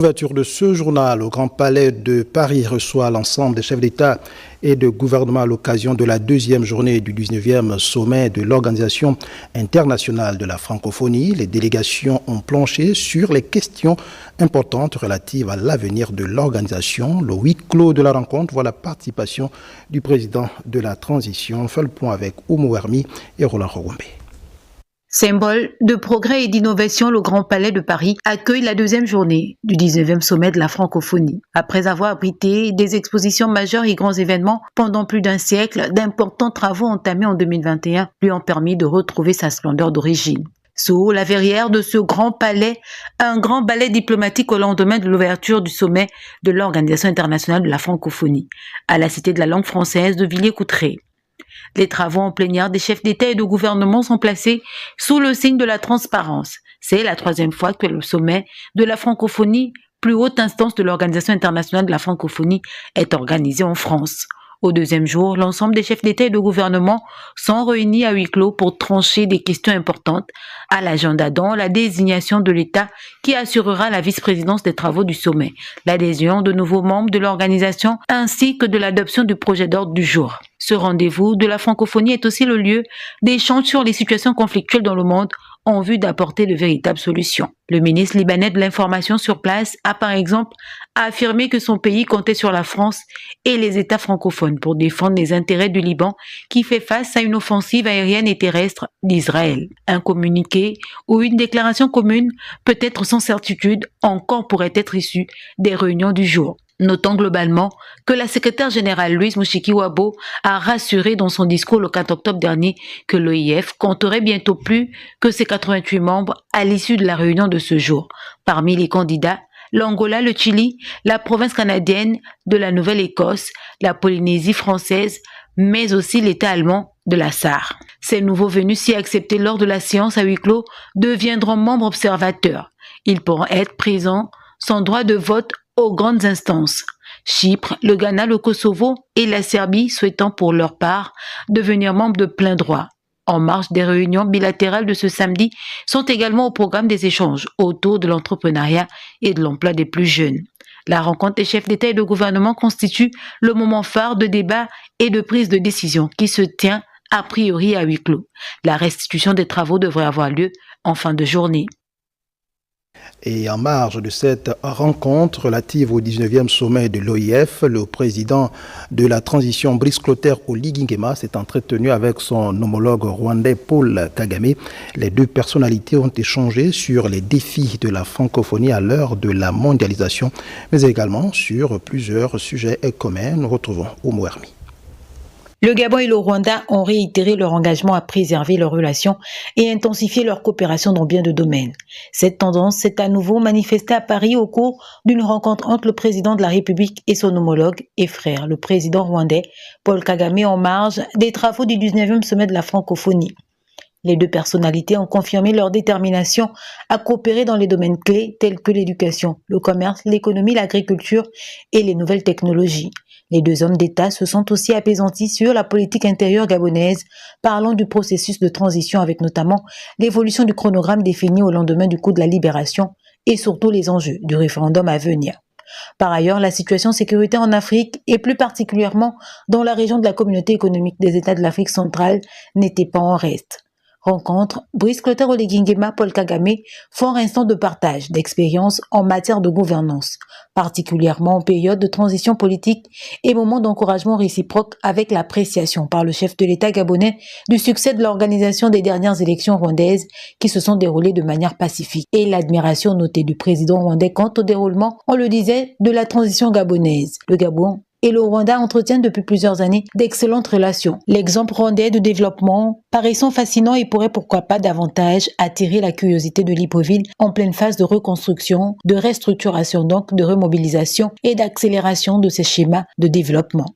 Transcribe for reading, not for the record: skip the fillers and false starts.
L'ouverture de ce journal au Grand Palais de Paris reçoit l'ensemble des chefs d'État et de gouvernement à l'occasion de la deuxième journée du 19e sommet de l'Organisation internationale de la francophonie. Les délégations ont planché sur les questions importantes relatives à l'avenir de l'organisation. Le huis clos de la rencontre voit la participation du président de la transition. On fait le point avec Oumou Hermi et Roland Rogombe. Symbole de progrès et d'innovation, le Grand Palais de Paris accueille la deuxième journée du 19e sommet de la francophonie. Après avoir abrité des expositions majeures et grands événements pendant plus d'un siècle, d'importants travaux entamés en 2021 lui ont permis de retrouver sa splendeur d'origine. Sous la verrière de ce grand palais, un grand ballet diplomatique au lendemain de l'ouverture du sommet de l'Organisation internationale de la francophonie, à la Cité de la langue française de Villers-Cotterêts. Les travaux en plénière des chefs d'État et de gouvernement sont placés sous le signe de la transparence. C'est la troisième fois que le sommet de la francophonie, plus haute instance de l'Organisation internationale de la francophonie, est organisé en France. Au deuxième jour, l'ensemble des chefs d'État et de gouvernement sont réunis à huis clos pour trancher des questions importantes à l'agenda, dont la désignation de l'État qui assurera la vice-présidence des travaux du sommet, l'adhésion de nouveaux membres de l'organisation ainsi que de l'adoption du projet d'ordre du jour. Ce rendez-vous de la francophonie est aussi le lieu d'échanges sur les situations conflictuelles dans le monde en vue d'apporter de véritables solutions. Le ministre libanais de l'Information sur place a par exemple affirmé que son pays comptait sur la France et les États francophones pour défendre les intérêts du Liban qui fait face à une offensive aérienne et terrestre d'Israël. Un communiqué ou une déclaration commune, peut-être sans certitude, encore pourrait être issue des réunions du jour. Notons globalement que la secrétaire générale Louise Mushikiwabo a rassuré dans son discours le 4 octobre dernier que l'OIF compterait bientôt plus que ses 88 membres à l'issue de la réunion de ce jour. Parmi les candidats, l'Angola, le Chili, la province canadienne de la Nouvelle-Écosse, la Polynésie française, mais aussi l'État allemand de la Sarre. Ces nouveaux venus, si acceptés lors de la séance à huis clos, deviendront membres observateurs. Ils pourront être présents sans droit de vote aux grandes instances. Chypre, le Ghana, le Kosovo et la Serbie souhaitant pour leur part devenir membres de plein droit. En marge des réunions bilatérales de ce samedi sont également au programme des échanges autour de l'entrepreneuriat et de l'emploi des plus jeunes. La rencontre des chefs d'État et de gouvernement constitue le moment phare de débat et de prise de décision qui se tient a priori à huis clos. La restitution des travaux devrait avoir lieu en fin de journée. Et en marge de cette rencontre relative au 19e sommet de l'OIF, le président de la transition Brice Clotaire Oligui Nguema s'est entretenu avec son homologue rwandais Paul Kagame. Les deux personnalités ont échangé sur les défis de la francophonie à l'heure de la mondialisation, mais également sur plusieurs sujets communs. Nous retrouvons Oumou Hermi. Le Gabon et le Rwanda ont réitéré leur engagement à préserver leurs relations et intensifier leur coopération dans bien de domaines. Cette tendance s'est à nouveau manifestée à Paris au cours d'une rencontre entre le président de la République et son homologue et frère, le président rwandais Paul Kagame, en marge des travaux du 19e sommet de la francophonie. Les deux personnalités ont confirmé leur détermination à coopérer dans les domaines clés tels que l'éducation, le commerce, l'économie, l'agriculture et les nouvelles technologies. Les deux hommes d'État se sont aussi apaisantis sur la politique intérieure gabonaise, parlant du processus de transition avec notamment l'évolution du chronogramme défini au lendemain du coup de la libération et surtout les enjeux du référendum à venir. Par ailleurs, la situation sécuritaire en Afrique et plus particulièrement dans la région de la communauté économique des États de l'Afrique centrale n'était pas en reste. Rencontre, Brice Clotaire Oligui Nguema, Paul Kagame, fort instant de partage d'expériences en matière de gouvernance, particulièrement en période de transition politique et moment d'encouragement réciproque avec l'appréciation par le chef de l'État gabonais du succès de l'organisation des dernières élections rwandaises qui se sont déroulées de manière pacifique et l'admiration notée du président rwandais quant au déroulement, on le disait, de la transition gabonaise. Le Gabon et le Rwanda entretiennent depuis plusieurs années d'excellentes relations. L'exemple rwandais de développement paraissant fascinant et pourrait pourquoi pas davantage attirer la curiosité de Libreville en pleine phase de reconstruction, de restructuration donc, de remobilisation et d'accélération de ces schémas de développement.